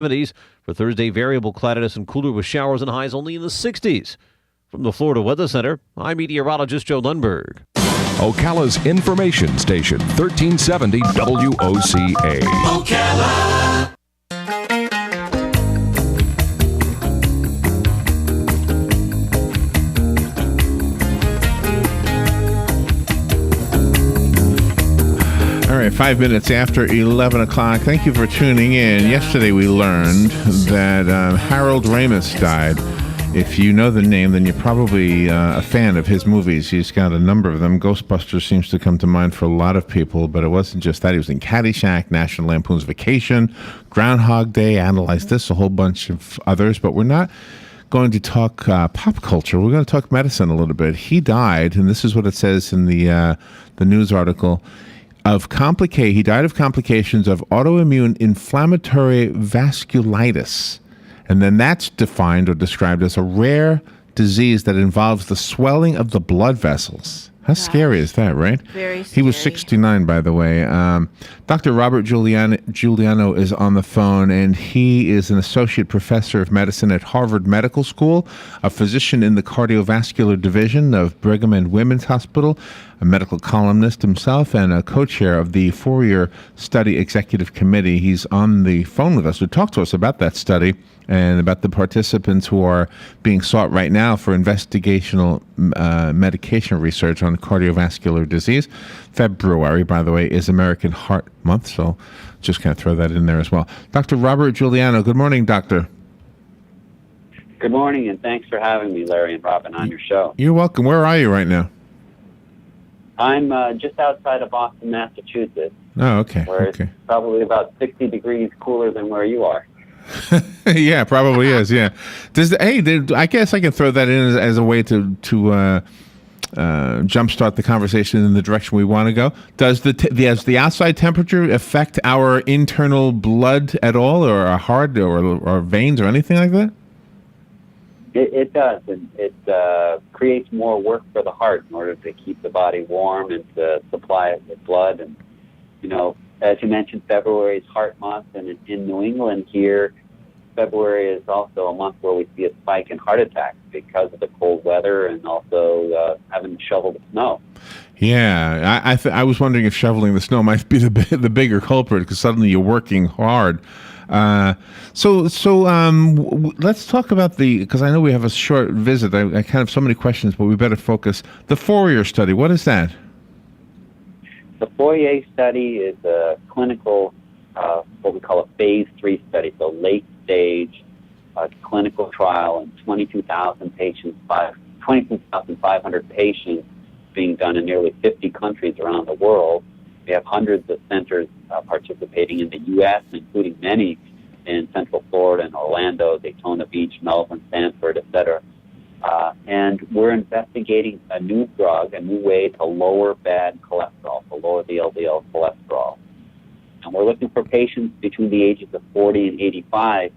70s. For Thursday, variable cloudiness and cooler with showers and highs only in the 60s. From the Florida Weather Center, I'm meteorologist Joe Lundberg. Ocala's information station, 1370 WOCA. Ocala. All right, 5 minutes after 11 o'clock. Thank you for tuning in. Yesterday we learned that Harold Ramis died. If you know the name, then you're probably a fan of his movies. He's got a number of them. Ghostbusters seems to come to mind for a lot of people, but it wasn't just that. He was in Caddyshack, National Lampoon's Vacation, Groundhog Day, Analyze This, a whole bunch of others. But we're not going to talk pop culture. We're going to talk medicine a little bit. He died, and this is what it says in the news article. He died of complications of autoimmune inflammatory vasculitis. And then that's defined or described as a rare disease that involves the swelling of the blood vessels. How scary is that, right? Very scary. He was 69, by the way. Dr. Robert Giugliano is on the phone, and he is an associate professor of medicine at Harvard Medical School, a physician in the cardiovascular division of Brigham and Women's Hospital, a medical columnist himself, and a co-chair of the Fourier Study Executive Committee. He's on the phone with us to talk to us about that study and about the participants who are being sought right now for investigational medication research on cardiovascular disease. February, by the way, is American Heart Month, so just kind of throw that in there as well. Dr. Robert Giugliano, good morning, doctor. Good morning, and thanks for having me, Larry and Robin, on your show. You're welcome. Where are you right now? I'm just outside of Boston, Massachusetts. Oh, okay. Where okay. It's probably about 60 degrees cooler than where you are. Yeah, probably is. Yeah. I guess I can throw that in as a way to jumpstart the conversation in the direction we want to go. Does the outside temperature affect our internal blood at all, or our heart, or veins, or anything like that? It does, and it creates more work for the heart in order to keep the body warm and to supply it with blood. And as you mentioned, February is Heart Month, and in New England here, February is also a month where we see a spike in heart attacks because of the cold weather and also having to shovel the snow. Yeah, I was wondering if shoveling the snow might be the bigger culprit, because suddenly you're working hard. So let's talk about because I know we have a short visit. I kind of have so many questions, but we better focus. The Fourier study, what is that? The Fourier study is a clinical, what we call a phase 3 study, so late stage clinical trial in 22,000 patients, 22,500 patients being done in nearly 50 countries around the world. We have hundreds of centers participating in the U.S., including many in Central Florida and Orlando, Daytona Beach, Melbourne, Stanford, etc. And we're investigating a new drug, a new way to lower bad cholesterol, to lower the LDL cholesterol. And we're looking for patients between the ages of 40 and 85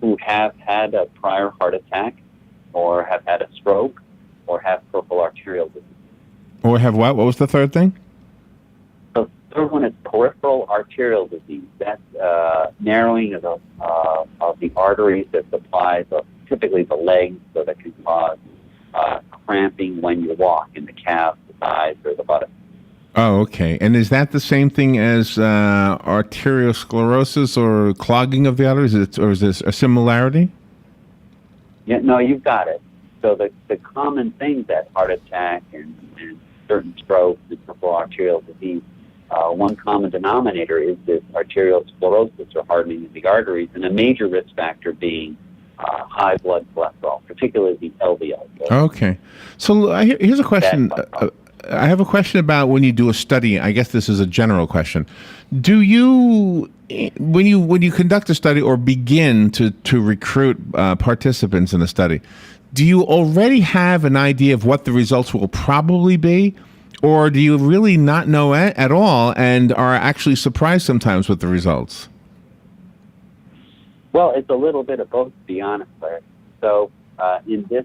who have had a prior heart attack, or have had a stroke, or have peripheral arterial disease. Or have what? What was the third thing? The third one is peripheral arterial disease. That's narrowing of the arteries that supply typically the legs, so that can cause cramping when you walk in the calves, the thighs, or the buttocks. Oh, okay. And is that the same thing as arteriosclerosis or clogging of the arteries, or is this a similarity? Yeah, no, you've got it. So the common things that heart attack and certain strokes and peripheral arterial disease, one common denominator is this arteriosclerosis, or hardening of the arteries, and a major risk factor being high blood cholesterol, particularly the LDL. Okay. So here's a question. I have a question about when you do a study. I guess this is a general question. Do you, when you conduct a study or begin to recruit participants in a study, do you already have an idea of what the results will probably be? Or do you really not know at all and are actually surprised sometimes with the results? Well, it's a little bit of both, to be honest, Larry. So in this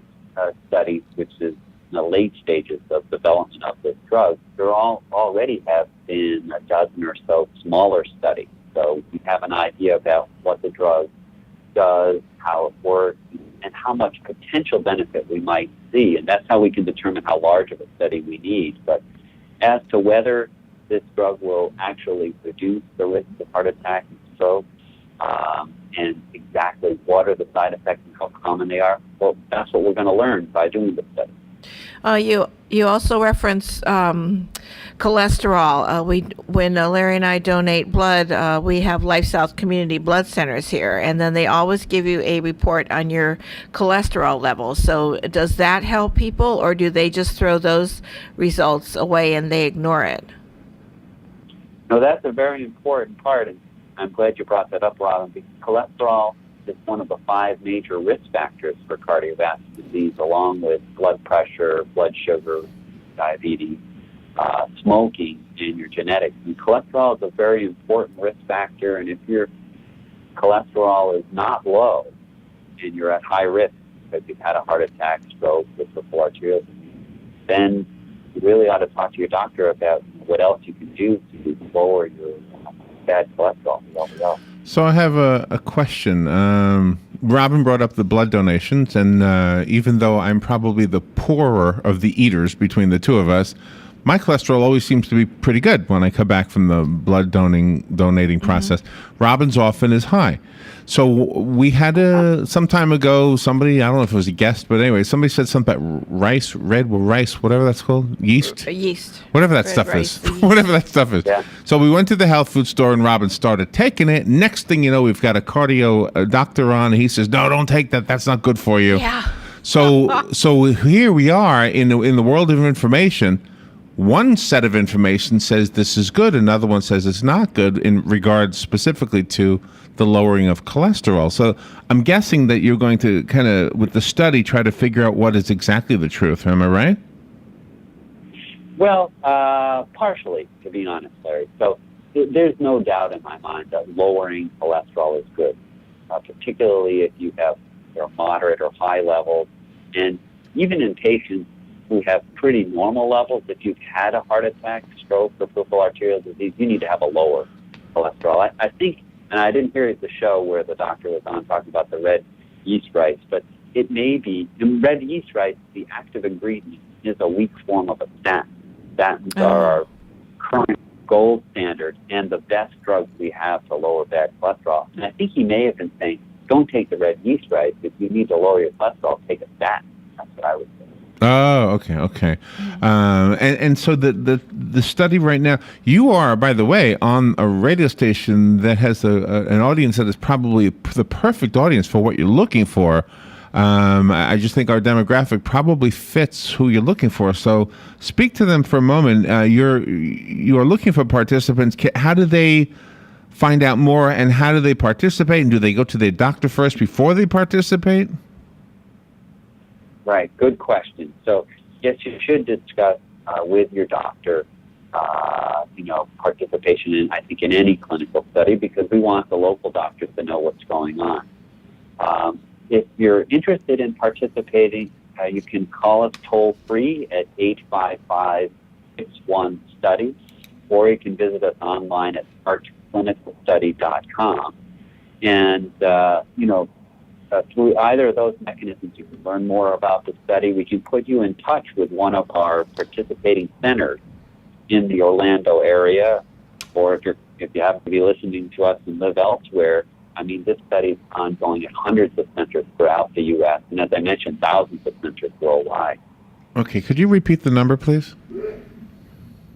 study, which is in the late stages of development of this drug, there already have been a dozen or so smaller studies. So we have an idea about what the drug does, how it works, and how much potential benefit we might see. And that's how we can determine how large of a study we need. But as to whether this drug will actually reduce the risk of heart attack and stroke, and exactly what are the side effects and how common they are, well, that's what we're going to learn by doing the study. You also reference cholesterol. When Larry and I donate blood, we have Life South Community Blood Centers here, and then they always give you a report on your cholesterol levels. So does that help people, or do they just throw those results away and they ignore it? No, that's a very important part, and I'm glad you brought that up, Robin, because cholesterol is one of the 5 major risk factors for cardiovascular disease, along with blood pressure, blood sugar, diabetes, smoking, and your genetics. And cholesterol is a very important risk factor, and if your cholesterol is not low and you're at high risk because you've had a heart attack, stroke, with peripheral arterial disease, then you really ought to talk to your doctor about what else you can do to lower your bad cholesterol, LDL. So I have a question. Robin brought up the blood donations, and even though I'm probably the poorer of the eaters between the two of us, my cholesterol always seems to be pretty good when I come back from the blood donating process. Robin's often is high. So we had some time ago, somebody, I don't know if it was a guest, but anyway, somebody said something about rice, whatever that's called, yeast? Yeast. Whatever that Red stuff rice, is. Whatever that stuff is. Yeah. So we went to the health food store and Robin started taking it. Next thing you know, we've got a cardio doctor on, and he says, no, don't take that. That's not good for you. Yeah. So here we are in the world of information. One set of information says this is good, another one says it's not good in regards specifically to the lowering of cholesterol. So I'm guessing that you're going to kind of, with the study, try to figure out what is exactly the truth. Am I right? Well, partially, to be honest, Larry. So there's no doubt in my mind that lowering cholesterol is good, particularly if you have moderate or high levels. And even in patients who have pretty normal levels, if you've had a heart attack, stroke, or peripheral arterial disease, you need to have a lower cholesterol. I think, and I didn't hear the show where the doctor was on talking about the red yeast rice, but it may be, in red yeast rice, the active ingredient is a weak form of a statin. Statins are our current gold standard and the best drugs we have to lower bad cholesterol. And I think he may have been saying, don't take the red yeast rice. If you need to lower your cholesterol, take a statin. That's what I would say. Oh, okay. And so the study right now, you are, by the way, on a radio station that has an audience that is probably the perfect audience for what you're looking for. I just think our demographic probably fits who you're looking for. So speak to them for a moment. You are looking for participants. How do they find out more, and how do they participate? And do they go to their doctor first before they participate? Right, good question. So, yes, you should discuss with your doctor, participation in, I think, in any clinical study, because we want the local doctors to know what's going on. If you're interested in participating, you can call us toll-free at 855-61-STUDY, or you can visit us online at heartclinicalstudy.com. And, through either of those mechanisms, you can learn more about the study. We can put you in touch with one of our participating centers in the Orlando area, or if you happen to be listening to us and live elsewhere, I mean, this study is ongoing at hundreds of centers throughout the U.S., and as I mentioned, thousands of centers worldwide. Okay, could you repeat the number, please?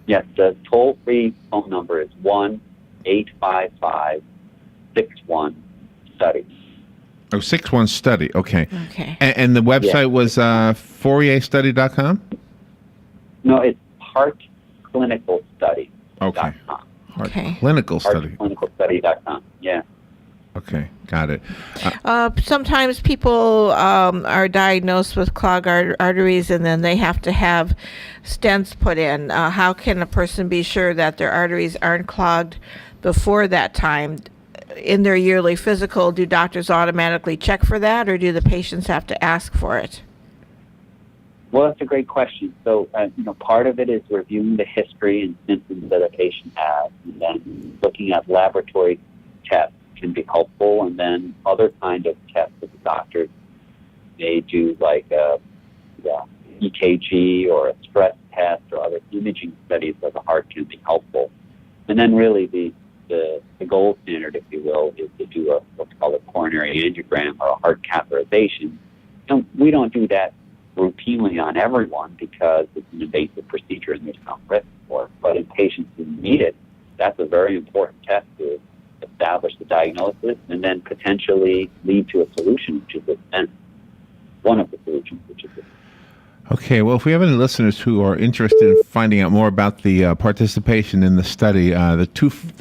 Yes, the toll-free phone number is 1-855-61-STUDY. Oh, 61-STUDY. Okay. Okay. And the website was FourierStudy.com? No, it's heartclinicalstudy.com. Okay. Okay. Clinical study. Heartclinicalstudy.com. Yeah. Okay, got it. Sometimes people are diagnosed with clogged arteries, and then they have to have stents put in. How can a person be sure that their arteries aren't clogged before that time? In their yearly physical, do doctors automatically check for that, or do the patients have to ask for it? Well, that's a great question. So, part of it is reviewing the history and symptoms that a patient has, and then looking at laboratory tests can be helpful. And then other kind of tests that the doctors may do, like a EKG or a stress test or other imaging studies of the heart, can be helpful. And then really the gold standard, if you will, is to do what's called a coronary angiogram or a heart catheterization. And we don't do that routinely on everyone because it's an invasive procedure and there's some risk for it. But in patients who need it, that's a very important test to establish the diagnosis and then potentially lead to a solution, which is a stent. One of the solutions, which is a stent. Okay, well, if we have any listeners who are interested in finding out more about the participation in the study, the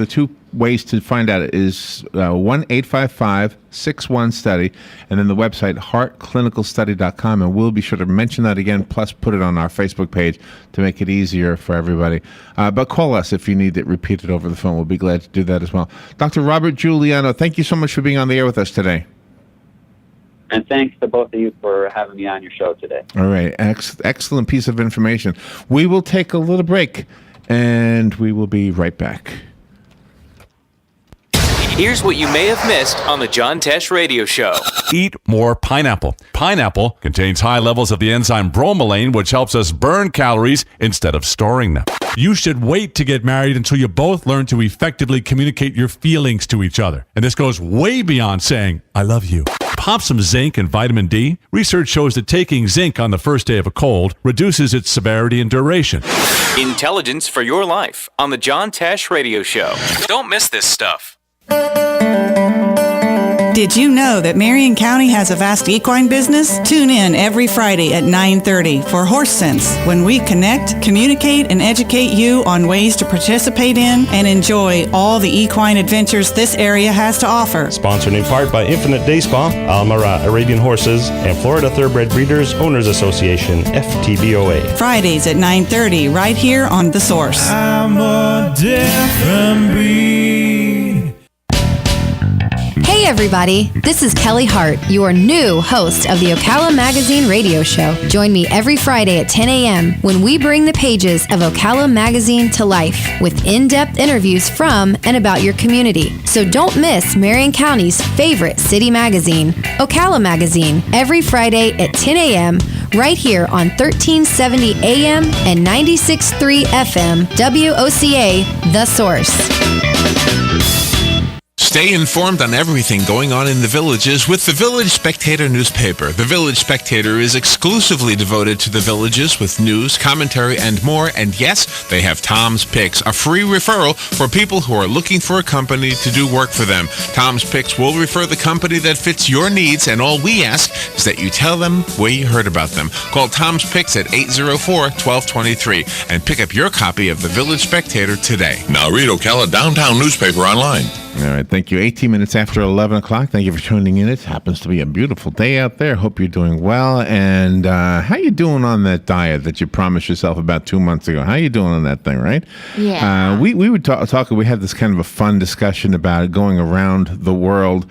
two ways to find out is 1-855-61-STUDY, and then the website heartclinicalstudy.com, and we'll be sure to mention that again, plus put it on our Facebook page to make it easier for everybody. But call us if you need it repeated over the phone. We'll be glad to do that as well. Dr. Robert Giugliano, thank you so much for being on the air with us today. And thanks to both of you for having me on your show today. All right. Excellent piece of information. We will take a little break, and we will be right back. Here's what you may have missed on the John Tesh Radio Show. Eat more pineapple. Pineapple contains high levels of the enzyme bromelain, which helps us burn calories instead of storing them. You should wait to get married until you both learn to effectively communicate your feelings to each other. And this goes way beyond saying, I love you. Pop some zinc and vitamin D. Research shows that taking zinc on the first day of a cold reduces its severity and duration. Intelligence for your life on the John Tesh Radio Show. Don't miss this stuff. Did you know that Marion County has a vast equine business? Tune in every Friday at 9:30 for Horse Sense, when we connect, communicate, and educate you on ways to participate in and enjoy all the equine adventures this area has to offer. Sponsored in part by Infinite Day Spa, Almara Arabian Horses, and Florida Thoroughbred Breeders Owners Association, FTBOA. Fridays at 9:30 right here on The Source. I'm a different breed. Hey everybody, this is Kelly Hart, your new host of the Ocala Magazine radio show. Join me every Friday at 10 a.m. when we bring the pages of Ocala Magazine to life with in-depth interviews from and about your community. So don't miss Marion County's favorite city magazine, Ocala Magazine, every Friday at 10 a.m. right here on 1370 AM and 96.3 FM, WOCA, The Source. Stay informed on everything going on in the villages with the Village Spectator newspaper. The Village Spectator is exclusively devoted to the villages with news, commentary, and more. And yes, they have Tom's Picks, a free referral for people who are looking for a company to do work for them. Tom's Picks will refer the company that fits your needs, and all we ask is that you tell them where you heard about them. Call Tom's Picks at 804-1223 and pick up your copy of the Village Spectator today. Now read Ocala Downtown newspaper online. All right, thank you. 18 minutes after 11 o'clock. Thank you for tuning in. It happens to be a beautiful day out there. Hope you're doing well. And how you doing on that diet that you promised yourself about 2 months ago? How you doing on that thing, right? Yeah. We would talk. We had this kind of a fun discussion about going around the world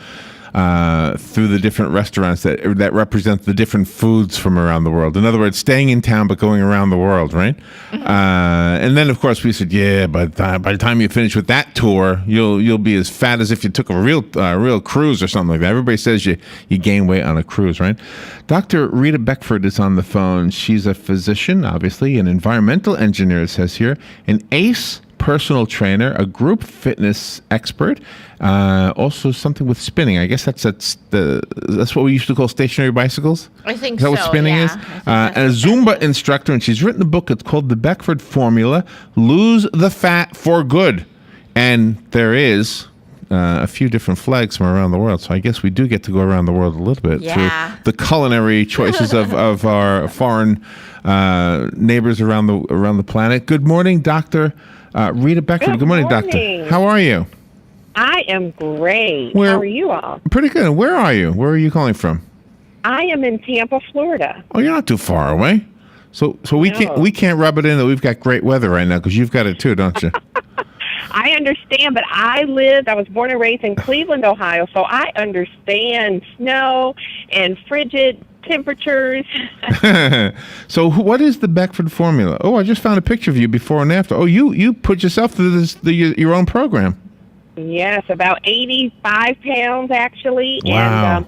through the different restaurants that represent the different foods from around the world. In other words, staying in town but going around the world, right? And then, of course, we said, yeah, but by the time you finish with that tour, you'll be as fat as if you took a real cruise or something like that. Everybody says you gain weight on a cruise, right? Dr. Rita Beckford is on the phone. She's a physician, obviously, an environmental engineer, it says here, an ACE personal trainer, a group fitness expert, also something with spinning. I guess that's what we used to call stationary bicycles. I think is that so. What spinning is? And a Zumba instructor, and she's written a book. It's called The Beckford Formula: Lose the Fat for Good. And there is a few different flags from around the world. So I guess we do get to go around the world a little bit through the culinary choices of our foreign neighbors around the planet. Good morning, Dr. Rita Beckford. Good morning, Doctor. How are you? I am great. How are you all? Pretty good. Where are you? Where are you calling from? I am in Tampa, Florida. Oh, you're not too far away. So we can't rub it in that we've got great weather right now because you've got it too, don't you? I understand, but I was born and raised in Cleveland, Ohio, so I understand snow and frigid temperatures. So what is the Beckford formula? Oh, I just found a picture of you before and after. Oh, you put yourself through your own program. Yes, about 85 pounds, actually. Wow. And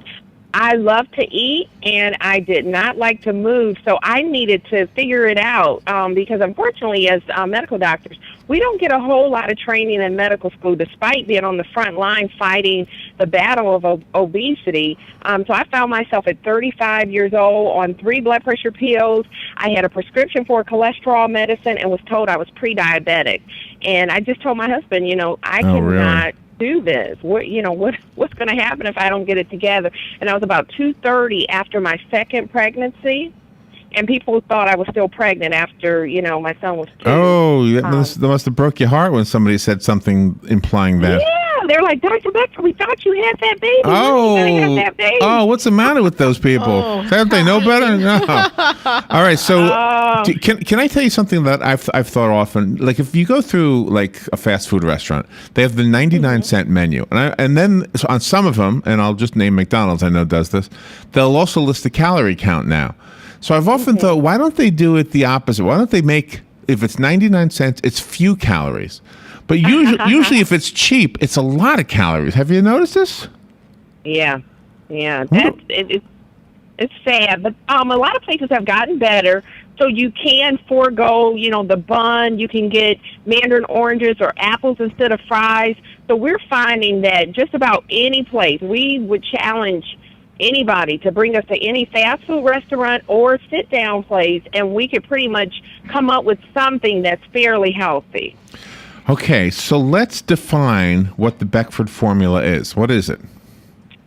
I love to eat, and I did not like to move, so I needed to figure it out because, unfortunately, as medical doctors, we don't get a whole lot of training in medical school, despite being on the front line fighting the battle of obesity. So I found myself at 35 years old on 3 blood pressure pills. I had a prescription for cholesterol medicine and was told I was pre-diabetic. And I just told my husband, I cannot do this. What's going to happen if I don't get it together? And I was about 230 after my second pregnancy, and people thought I was still pregnant after my son was 2. Oh, that must have broke your heart when somebody said something implying that. Yeah, they're like, Dr. Beckford, we thought you had that baby. Have that baby? What's the matter with those people? Don't they know better? No. All right, so can I tell you something that I've thought often? Like, if you go through like a fast food restaurant, they have the 99-cent menu, and then on some of them, and I'll just name McDonald's, I know does this, they'll also list the calorie count now. So I've often thought, why don't they do it the opposite? Why don't they make, if it's 99 cents, it's few calories? But usually if it's cheap, it's a lot of calories. Have you noticed this? Yeah. It's sad, but a lot of places have gotten better. So you can forego, the bun. You can get mandarin oranges or apples instead of fries. So we're finding that just about any place, we would challenge anybody to bring us to any fast food restaurant or sit-down place, and we could pretty much come up with something that's fairly healthy. Okay, so let's define what the Beckford formula is. What is it?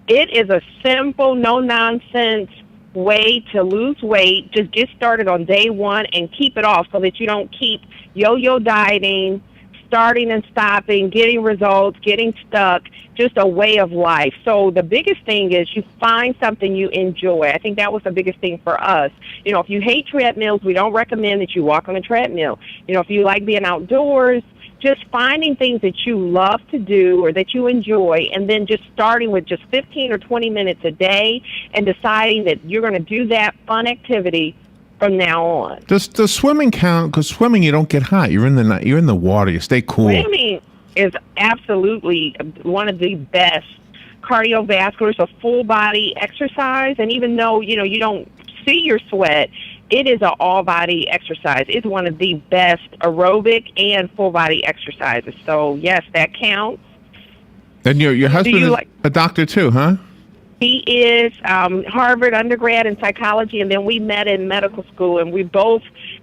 It is a simple, no-nonsense way to lose weight. Just get started on day one and keep it off so that you don't keep yo-yo dieting, starting and stopping, getting results, getting stuck, just a way of life. So the biggest thing is you find something you enjoy. I think that was the biggest thing for us. If you hate treadmills, we don't recommend that you walk on a treadmill. If you like being outdoors, just finding things that you love to do or that you enjoy, and then just starting with just 15 or 20 minutes a day and deciding that you're going to do that fun activity from now on. Does swimming count? Because swimming, you don't get hot. You're in the water. You stay cool. Swimming is absolutely one of the best cardiovascular, so full body exercise. And even though you don't see your sweat, it is an all body exercise. It's one of the best aerobic and full body exercises. So yes, that counts. And your husband is a doctor too, huh? He is Harvard undergrad in psychology, and then we met in medical school, and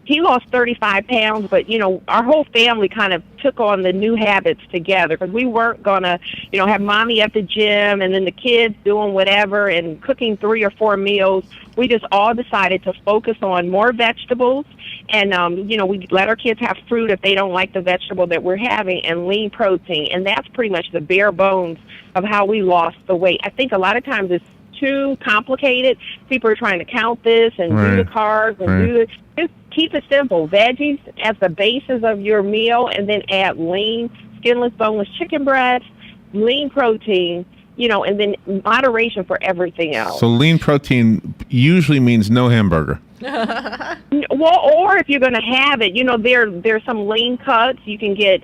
he lost 35 pounds, but, our whole family kind of took on the new habits together because we weren't going to, have mommy at the gym and then the kids doing whatever and cooking 3 or 4 meals. We just all decided to focus on more vegetables, and, we let our kids have fruit if they don't like the vegetable that we're having, and lean protein, and that's pretty much the bare bones of how we lost the weight. I think a lot of times it's too complicated. People are trying to count this and do the carbs and do it. Just keep it simple. Veggies as the basis of your meal, and then add lean, skinless, boneless chicken breast, lean protein, and then moderation for everything else. So lean protein usually means no hamburger. Well, or if you're going to have it, there's some lean cuts you can get,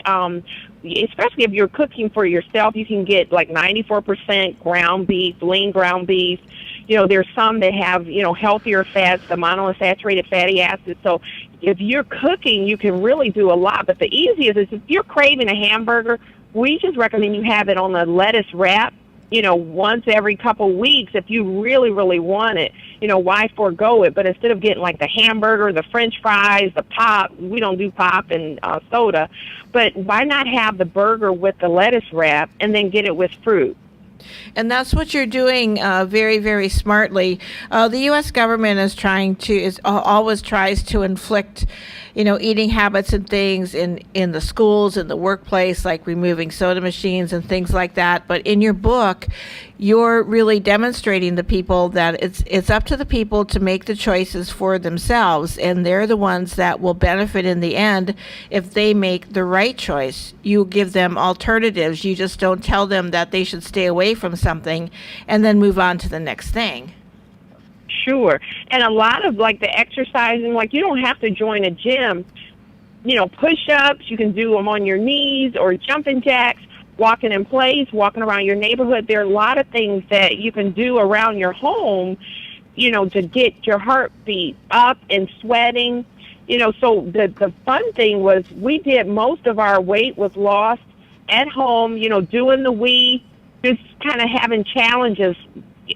especially if you're cooking for yourself, you can get like 94% ground beef, lean ground beef. There's some that have, healthier fats, the monounsaturated fatty acids. So if you're cooking, you can really do a lot. But the easiest is if you're craving a hamburger, we just recommend you have it on a lettuce wrap, once every couple weeks if you really, really want it. Why forego it? But instead of getting like the hamburger, the French fries, the pop, we don't do pop and soda, but why not have the burger with the lettuce wrap and then get it with fruit? And that's what you're doing very, very smartly. The U.S. government always tries to inflict, eating habits and things in the schools, in the workplace, like removing soda machines and things like that. But in your book, you're really demonstrating to people that it's up to the people to make the choices for themselves, and they're the ones that will benefit in the end if they make the right choice. You give them alternatives. You just don't tell them that they should stay away from something and then move on to the next thing. Sure. And a lot of like the exercising, like you don't have to join a gym. Push-ups, you can do them on your knees, or jumping jacks. walking in place, walking around your neighborhood. There are a lot of things that you can do around your home, to get your heartbeat up and sweating. So the fun thing was we did most of our weight was lost at home, doing the WE, just kind of having challenges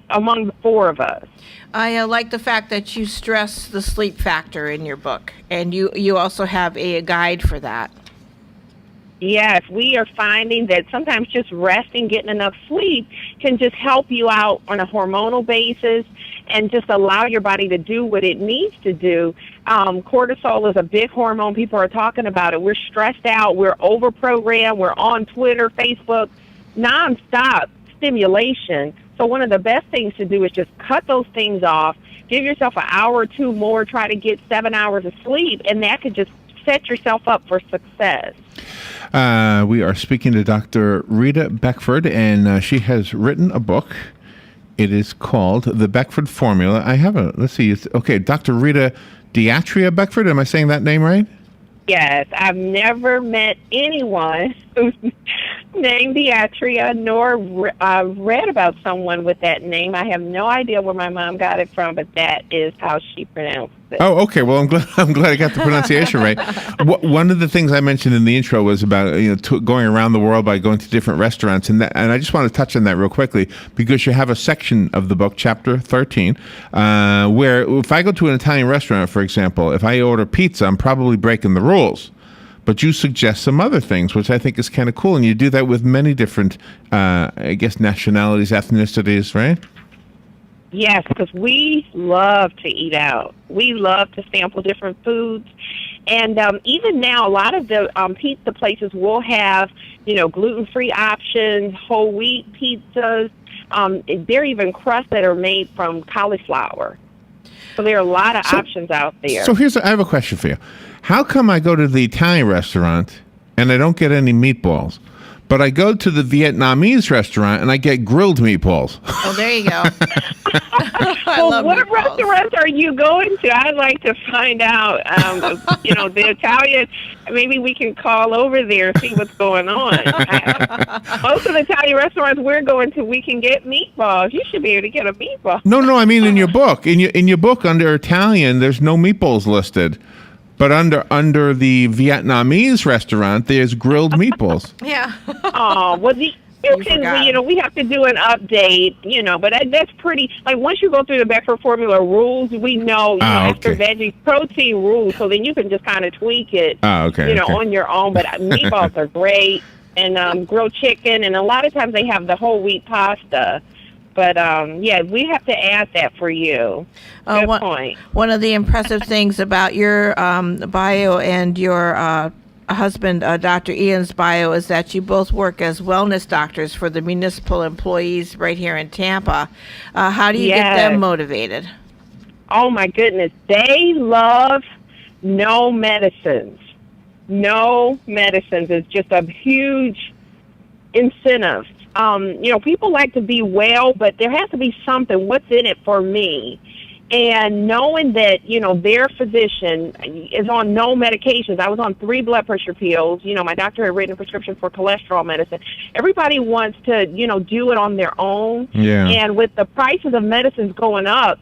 among the four of us. I like the fact that you stress the sleep factor in your book, and you also have a guide for that. Yes, we are finding that sometimes just resting, getting enough sleep can just help you out on a hormonal basis and just allow your body to do what it needs to do. Cortisol is a big hormone. People are talking about it. We're stressed out. We're over-programmed. We're on Twitter, Facebook, nonstop stimulation. So one of the best things to do is just cut those things off. Give yourself an hour or two more. Try to get 7 hours of sleep, and that could just set yourself up for success. We are speaking to Dr. Rita Beckford, and she has written a book. It is called The Beckford Formula. Let's see. Okay, Dr. Rita Beckford. Am I saying that name right? Yes, I've never met anyone who's named Beatria, nor read about someone with that name. I have no idea where my mom got it from, but that is how she pronounced it. Oh, okay. Well, I'm glad I got the pronunciation right. One of the things I mentioned in the intro was about going around the world by going to different restaurants, and I just want to touch on that real quickly because you have a section of the book, chapter 13, where if I go to an Italian restaurant, for example, if I order pizza, I'm probably breaking the rules. But you suggest some other things, which I think is kind of cool, and you do that with many different, nationalities, ethnicities, right? Yes, because we love to eat out. We love to sample different foods. And even now, a lot of the pizza places will have, gluten-free options, whole wheat pizzas. There are even crusts that are made from cauliflower. So there are a lot of options out there. So I have a question for you. How come I go to the Italian restaurant and I don't get any meatballs, but I go to the Vietnamese restaurant and I get grilled meatballs? Oh, there you go. Well, what restaurants are you going to? I'd like to find out. The Italian, maybe we can call over there and see what's going on. Most of the Italian restaurants we're going to, we can get meatballs. You should be able to get a meatball. No, I mean in your book. In your book under Italian, there's no meatballs listed. But under the Vietnamese restaurant, there's grilled meatballs. Yeah. Oh, well, we have to do an update, but that's pretty, like once you go through the Beckford Formula rules, we know, after veggies, protein rules, so then you can just kind of tweak it, on your own. But meatballs are great, and grilled chicken, and a lot of times they have the whole wheat pasta. But, we have to add that for you. Good point. One of the impressive things about your bio and your husband, Dr. Ian's bio, is that you both work as wellness doctors for the municipal employees right here in Tampa. How do you get them motivated? Oh, my goodness. They love no medicines. No medicines is just a huge incentive. People like to be well, but there has to be something. What's in it for me? And knowing that, their physician is on no medications. I was on 3 blood pressure pills. My doctor had written a prescription for cholesterol medicine. Everybody wants to, do it on their own. Yeah. And with the prices of medicines going up,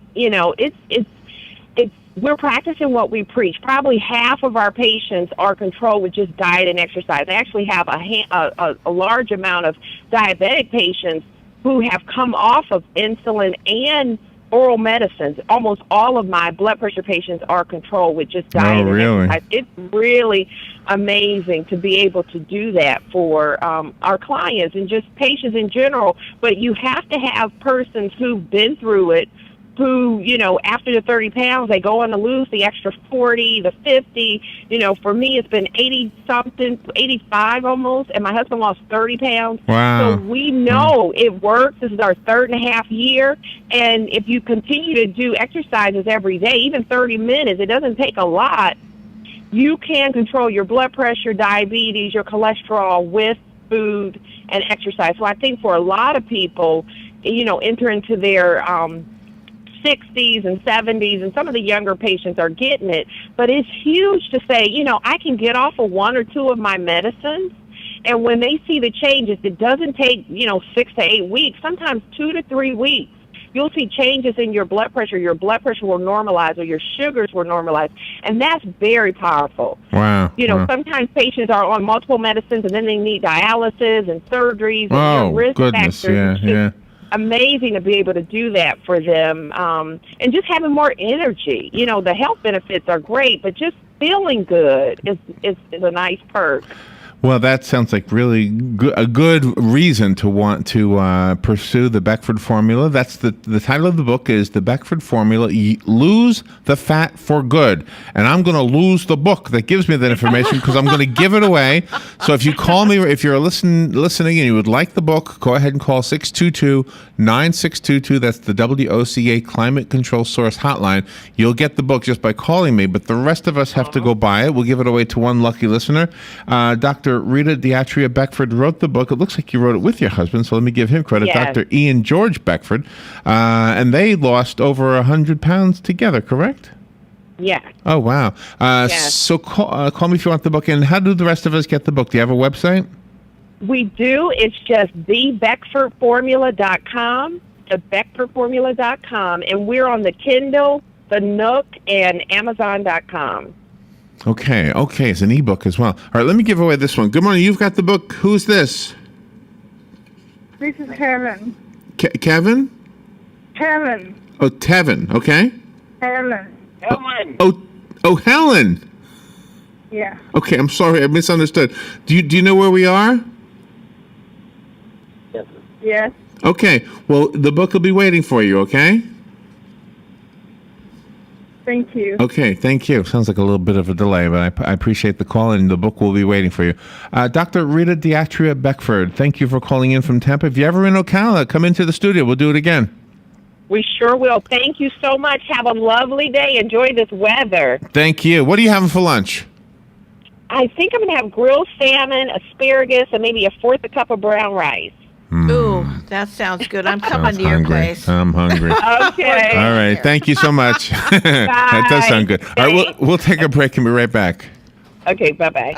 we're practicing what we preach. Probably half of our patients are controlled with just diet and exercise. I actually have a large amount of diabetic patients who have come off of insulin and oral medicines. Almost all of my blood pressure patients are controlled with just diet and exercise. It's really amazing to be able to do that for our clients and just patients in general. But you have to have persons who've been through it, who, after the 30 pounds, they go on to lose the extra 40, the 50. For me, it's been 80-something, 85 almost, and my husband lost 30 pounds. Wow. So we know it works. This is our 3.5 year, and if you continue to do exercises every day, even 30 minutes, it doesn't take a lot, you can control your blood pressure, diabetes, your cholesterol with food and exercise. So I think for a lot of people, enter into their 60s and 70s, and some of the younger patients are getting it. But it's huge to say, I can get off of 1 or 2 of my medicines And when they see the changes, it doesn't take, 6 to 8 weeks, sometimes 2 to 3 weeks. You'll see changes in your blood pressure. Your blood pressure will normalize, or your sugars will normalize. And that's very powerful. Wow. Sometimes patients are on multiple medicines, and then they need dialysis and surgeries and risk goodness. factors. Yeah. Amazing to be able to do that for them, and just having more energy. The health benefits are great, but just feeling good is a nice perk. Well, that sounds like really a good reason to want to pursue the Beckford formula. That's the title of the book is The Beckford Formula, Lose the Fat for Good. And I'm going to lose the book that gives me that information because I'm going to give it away. So if you call me, if you're listening and you would like the book, go ahead and call 622-9622. That's the WOCA Climate Control Source Hotline. You'll get the book just by calling me, but the rest of us have to go buy it. We'll give it away to one lucky listener. Dr. Rita Diatria Beckford wrote the book. It looks like you wrote it with your husband, so let me give him credit. Yes. Dr. Ian George Beckford. And they lost over 100 pounds together, correct? Yeah. Oh, wow. Yes. So call me if you want the book. And how do the rest of us get the book? Do you have a website? We do. It's just thebeckfordformula.com, thebeckfordformula.com, and we're on the Kindle, the Nook, and Amazon.com. Okay. It's an ebook as well. All right, let me give away this one. Good morning. You've got the book. Who's this? This is Helen. Kevin? Helen. Oh, Tevin. Okay. Helen. Oh, Helen. Yeah. Okay, I'm sorry. I misunderstood. Do you know where we are? Yes. Okay. Well, the book will be waiting for you, okay? Thank you. Okay, thank you. Sounds like a little bit of a delay, but I appreciate the call, and the book will be waiting for you. Dr. Rita Diatria Beckford, thank you for calling in from Tampa. If you're ever in Ocala, come into the studio. We'll do it again. We sure will. Thank you so much. Have a lovely day. Enjoy this weather. Thank you. What are you having for lunch? I think I'm going to have grilled salmon, asparagus, and maybe a fourth a cup of brown rice. Ooh, that sounds good. I'm coming to your place. I'm hungry. Okay. All right. Thank you so much. That does sound good. All right, we'll take a break and be right back. Okay, bye-bye.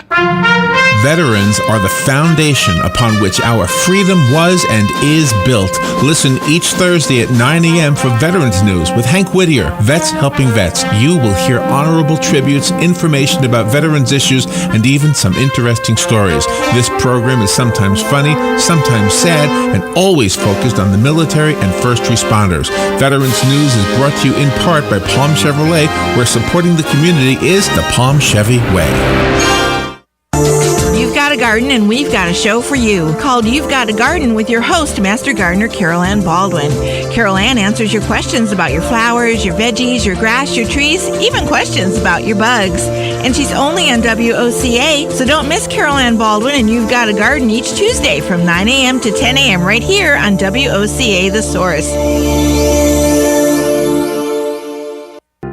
Veterans are the foundation upon which our freedom was and is built. Listen each Thursday at 9 a.m. for Veterans News with Hank Whittier, Vets Helping Vets. You will hear honorable tributes, information about veterans issues, and even some interesting stories. This program is sometimes funny, sometimes sad, and always focused on the military and first responders. Veterans News is brought to you in part by Palm Chevrolet, where supporting the community is the Palm Chevy way. You've got a garden and we've got a show for you called You've Got a Garden with your host, Master Gardener Carol Ann Baldwin. Carol Ann answers your questions about your flowers, your veggies, your grass, your trees, even questions about your bugs. And she's only on WOCA, so don't miss Carol Ann Baldwin and You've Got a Garden each Tuesday from 9 a.m. to 10 a.m. right here on WOCA The Source.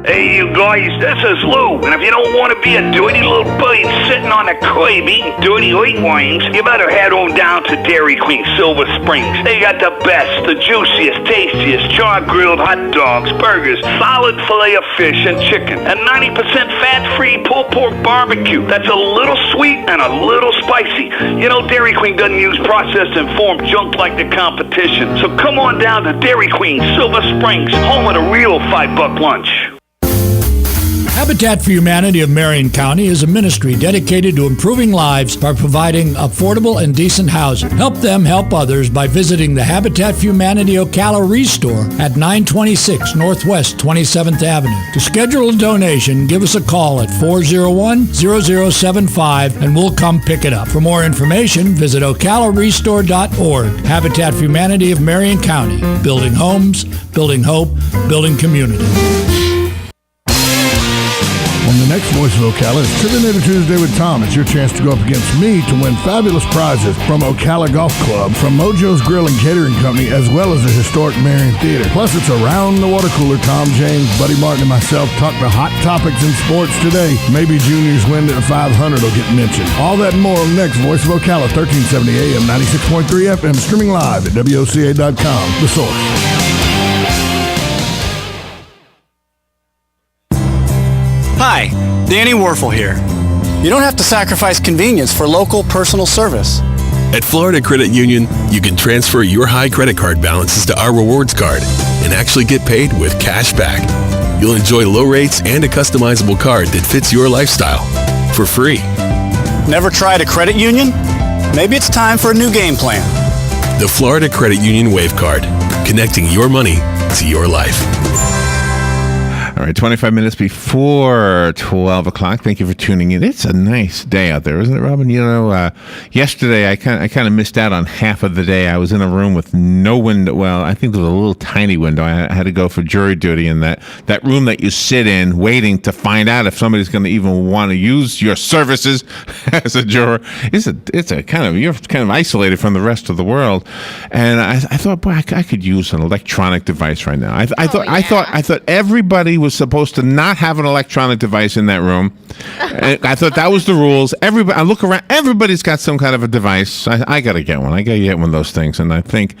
Hey, you guys, this is Lou, and if you don't want to be a dirty little bird sitting on the curb eating dirty earthworms, you better head on down to Dairy Queen Silver Springs. They got the best, the juiciest, tastiest char-grilled hot dogs, burgers, solid filet of fish and chicken, and 90% fat-free pulled pork barbecue that's a little sweet and a little spicy. You know, Dairy Queen doesn't use processed and formed junk like the competition. So come on down to Dairy Queen Silver Springs, home of the real $5 lunch. Habitat for Humanity of Marion County is a ministry dedicated to improving lives by providing affordable and decent housing. Help them help others by visiting the Habitat for Humanity Ocala Restore at 926 Northwest 27th Avenue. To schedule a donation, give us a call at 401-0075 and we'll come pick it up. For more information, visit ocalarestore.org. Habitat for Humanity of Marion County. Building homes, building hope, building community. On the next Voice of Ocala is Trivinator Tuesday with Tom. It's your chance to go up against me to win fabulous prizes from Ocala Golf Club, from Mojo's Grill and Catering Company, as well as the historic Marion Theater. Plus, it's Around the Water Cooler. Tom James, Buddy Martin, and myself talk the hot topics in sports today. Maybe Junior's win at 500 will get mentioned. All that and more on the next Voice of Ocala, 1370 AM, 96.3 FM, streaming live at WOCA.com. The Source. Hi, Danny Werfel here. You don't have to sacrifice convenience for local personal service. At Florida Credit Union, you can transfer your high credit card balances to our rewards card and actually get paid with cash back. You'll enjoy low rates and a customizable card that fits your lifestyle for free. Never tried a credit union? Maybe it's time for a new game plan. The Florida Credit Union Wave Card, connecting your money to your life. All right, 25 minutes before 12 o'clock. Thank you for tuning in. It's a nice day out there, isn't it, Robin? You know, yesterday I kind of missed out on half of the day. I was in a room with no window. Well, I think there was a little tiny window. I had to go for jury duty in that room that you sit in waiting to find out if somebody's going to even want to use your services as a juror. It's a kind of, you're kind of isolated from the rest of the world. And I thought, boy, I could use an electronic device right now. I thought everybody was supposed to not have an electronic device in that room. I thought that was the rules. Everybody, I look around, everybody's got some kind of a device. I got to get one. I got to get one of those things. And I'm thinking,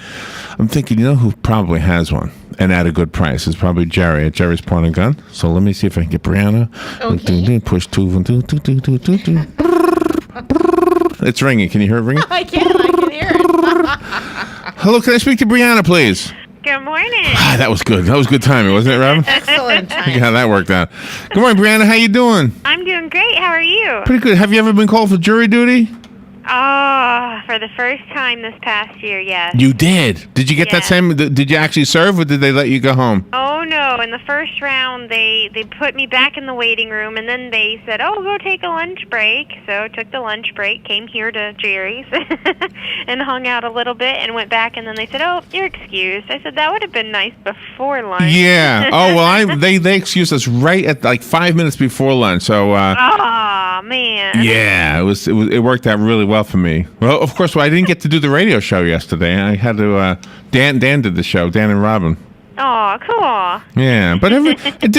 you know who probably has one and at a good price? It's probably Jerry at Jerry's Point and Gun. So let me see if I can get Brianna. Okay. Push 2. It's ringing. Can you hear it ringing? I can hear it. Hello, can I speak to Brianna, please? Good morning. That was good. That was good timing, wasn't it, Robin? Excellent timing. Look how that worked out. Good morning, Brianna. How you doing? I'm doing great. How are you? Pretty good. Have you ever been called for jury duty? Oh, for the first time this past year, yes. You did. Did you get that same? Did you actually serve, or did they let you go home? Oh no! In the first round, they put me back in the waiting room, and then they said, "Oh, go take a lunch break." So I took the lunch break, came here to Jerry's, and hung out a little bit, and went back. And then they said, "Oh, you're excused." I said, "That would have been nice before lunch." Yeah. Oh well, they excused us right at like 5 minutes before lunch. So. Oh man. Yeah, it worked out really well for me. Well, of course, I didn't get to do the radio show yesterday. I had to. Dan did the show. Dan and Robin. Oh, cool. Yeah, but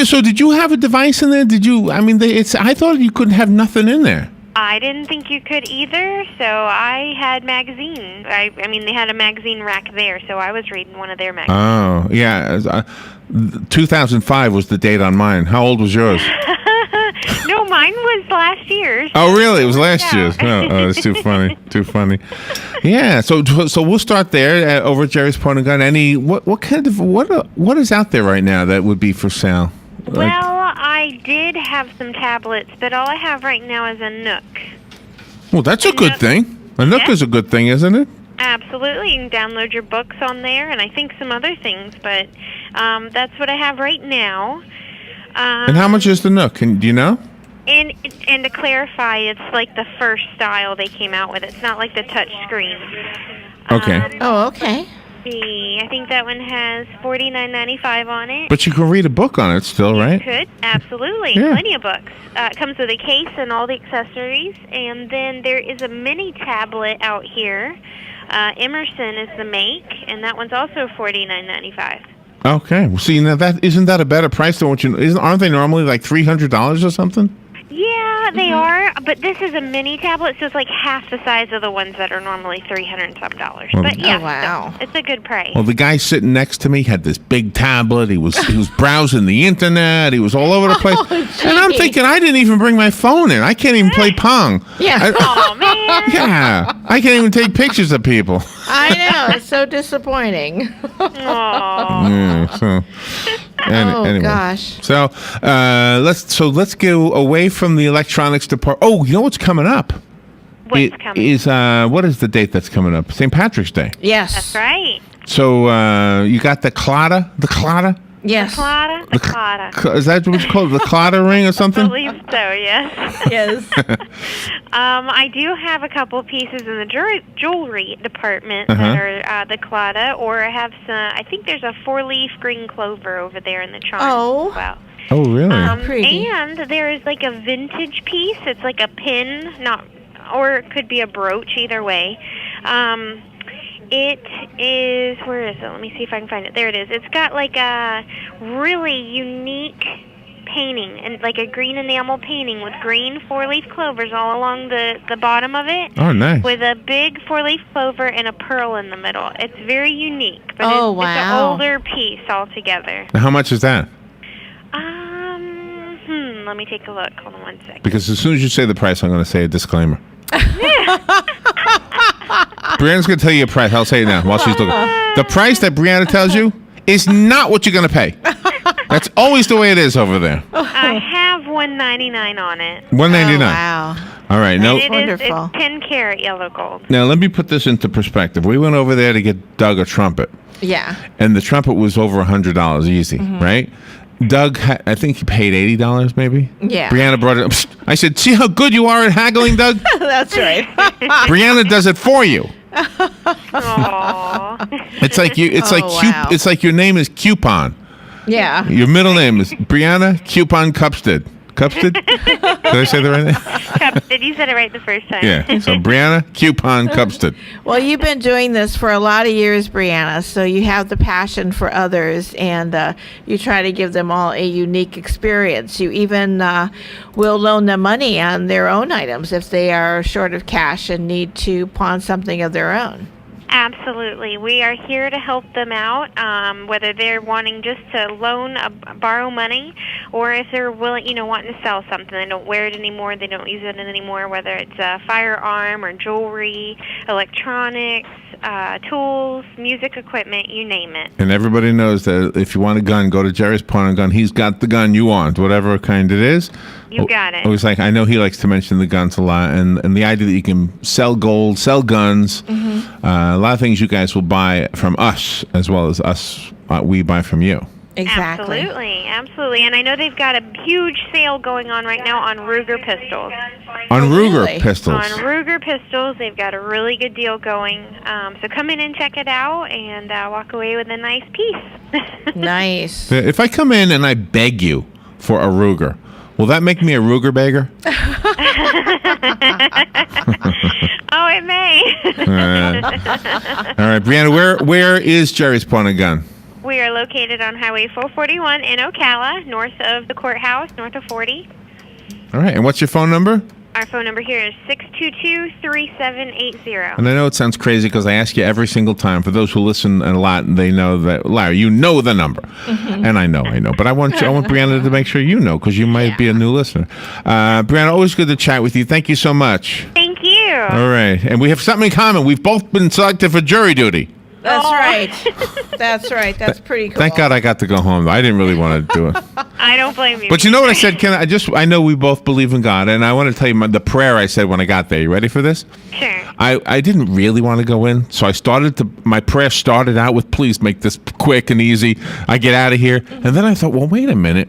so did you have a device in there? Did you? I mean, I thought you couldn't have nothing in there. I didn't think you could either, so I had magazines. I mean, they had a magazine rack there, so I was reading one of their magazines. Oh, yeah. 2005 was the date on mine. How old was yours? No, mine was last year's. Oh, really? It was last year's. Oh, it's too funny. Too funny. Yeah. So we'll start there over at Jerry's Point and Gun. What is out there right now that would be for sale? Well, I did have some tablets, but all I have right now is a Nook. Well, that's a good thing. A Nook is a good thing, isn't it? Absolutely. You can download your books on there, and I think some other things, but that's what I have right now. And how much is the Nook? Do you know? And to clarify, it's like the first style they came out with. It's not like the touch screen. Okay. Okay. I think that one has $49.95 on it. But you can read a book on it still, right? You could, absolutely. Yeah. Plenty of books. It comes with a case and all the accessories. And then there is a mini tablet out here. Emerson is the make, and that one's also $49.95. Okay. Well, see, now isn't that a better price than what aren't they normally like $300 or something? Yeah, they are, but this is a mini tablet, so it's like half the size of the ones that are normally $300 and some dollars. Well, but yeah, wow. It's a good price. Well, the guy sitting next to me had this big tablet. He was browsing the internet. He was all over the place. And I'm thinking, I didn't even bring my phone in. I can't even play Pong. Yeah. Oh, man. Yeah. I can't even take pictures of people. I know. It's so disappointing. Yeah, anyway. Gosh. So let's go away from the electronics department. Oh, you know what's coming up? What's coming? Is what is the date that's coming up? St. Patrick's Day. Yes. That's right. So you got the Claddagh? The Claddagh? Yes. The Claddagh. Is that what it's called? The Claddagh ring or something? I believe so, yes. Yes. I do have a couple of pieces in the jewelry department that are the Claddagh, or I have some, I think there's a 4-leaf green clover over there in the charm as well. Oh, really? Pretty. And there is like a vintage piece. It's like a pin, or it could be a brooch, either way. It is, where is it? Let me see if I can find it. There it is. It's got like a really unique painting, and like a green enamel painting with green 4-leaf clovers all along the bottom of it. Oh, nice. With a big 4-leaf clover and a pearl in the middle. It's very unique, but it's an older piece altogether. Now, how much is that? Let let me take a look. Hold on one second. Because as soon as you say the price, I'm going to say a disclaimer. Brianna's going to tell you a price. I'll say it now while she's looking. The price that Brianna tells you is not what you're going to pay. That's always the way it is over there. I have $199 on it. $199. Oh, wow. All right. Now, It's 10 karat yellow gold. now, let me put this into perspective. We went over there to get Doug a trumpet. Yeah. And the trumpet was over $100 easy, right? Doug, I think he paid $80 maybe. Yeah. Brianna brought it up. I said, see how good you are at haggling, Doug? That's right. Brianna does it for you. Aww. It's like you. It's wow. It's like your name is Coupon. Yeah. Your middle name is Brianna Coupon Cupstead. Cupstead? Did I say that right? Cupstead, you said it right the first time. Yeah. So Brianna Coupon Cupstead. Well, you've been doing this for a lot of years, Brianna, so you have the passion for others, and you try to give them all a unique experience. You even will loan them money on their own items if they are short of cash and need to pawn something of their own. Absolutely. We are here to help them out, whether they're wanting just to borrow money, or if they're willing, wanting to sell something. They don't wear it anymore, they don't use it anymore, whether it's a firearm or jewelry, electronics, tools, music equipment, you name it. And everybody knows that if you want a gun, go to Jerry's Pawn and Gun. He's got the gun you want, whatever kind it is. You got it. I was like, I know he likes to mention the guns a lot, and the idea that you can sell gold, sell guns, a lot of things you guys will buy from us as well as us. We buy from you. Exactly. Absolutely. And I know they've got a huge sale going on right now on Ruger pistols. On Ruger pistols. On Ruger pistols, they've got a really good deal going. So come in and check it out and walk away with a nice piece. Nice. If I come in and I beg you for a Ruger, will that make me a Ruger beggar? Oh, it may. All right, Brianna, where is Jerry's Pawn and Gun? We are located on Highway 441 in Ocala, north of the courthouse, north of 40. All right, and what's your phone number? Our phone number here is 622-3780. And I know it sounds crazy because I ask you every single time. For those who listen a lot, they know that, Larry, you know the number. And I know. But I want Brianna to make sure you know because you might be a new listener. Brianna, always good to chat with you. Thank you so much. Thank you. All right. And we have something in common. We've both been selected for jury duty. That's right. That's right. That's pretty cool. Thank God I got to go home. I didn't really want to do it. I don't blame you. But you know what I said, Ken? I know we both believe in God, and I want to tell you the prayer I said when I got there. You ready for this? Sure. I didn't really want to go in, so my prayer started out with, please make this quick and easy. I get out of here. And then I thought, well, wait a minute.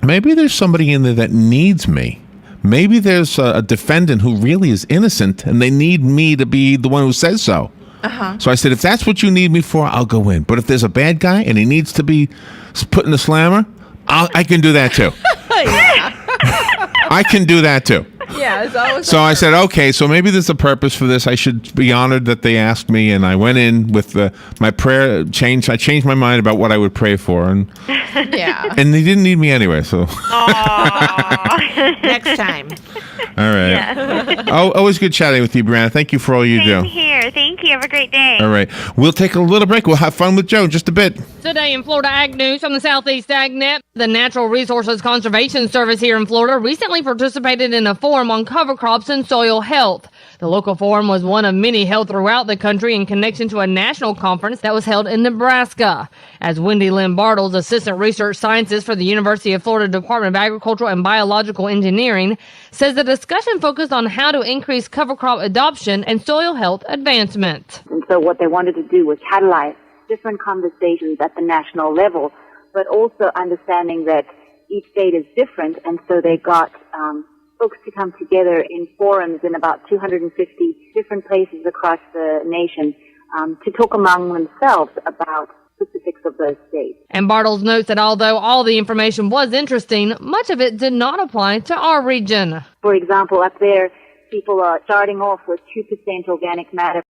Maybe there's somebody in there that needs me. Maybe there's a defendant who really is innocent, and they need me to be the one who says so. So I said, if that's what you need me for, I'll go in. But if there's a bad guy and he needs to be put in the slammer, I can do that too. I can do that too. Yeah, it's always. So I said, okay, so maybe there's a purpose for this. I should be honored that they asked me, and I went in with my prayer changed. I changed my mind about what I would pray for, and and they didn't need me anyway. So next time. All right. Yeah. Always good chatting with you, Brianna. Thank you for all you do. Same here. Thank you. Have a great day. All right. We'll take a little break. We'll have fun with Joe in just a bit. Today in Florida Ag News from the Southeast AgNet, the Natural Resources Conservation Service here in Florida recently participated in a forum on cover crops and soil health. The local forum was one of many held throughout the country in connection to a national conference that was held in Nebraska. As Wendy Lynn Bartles, Assistant Research Scientist for the University of Florida Department of Agricultural and Biological Engineering, says the discussion focused on how to increase cover crop adoption and soil health advancement. And so what they wanted to do was catalyze different conversations at the national level, but also understanding that each state is different, and so they got folks to come together in forums in about 250 different places across the nation to talk among themselves about specifics of those states. And Bartles notes that although all the information was interesting, much of it did not apply to our region. For example, up there, people are starting off with 2% organic matter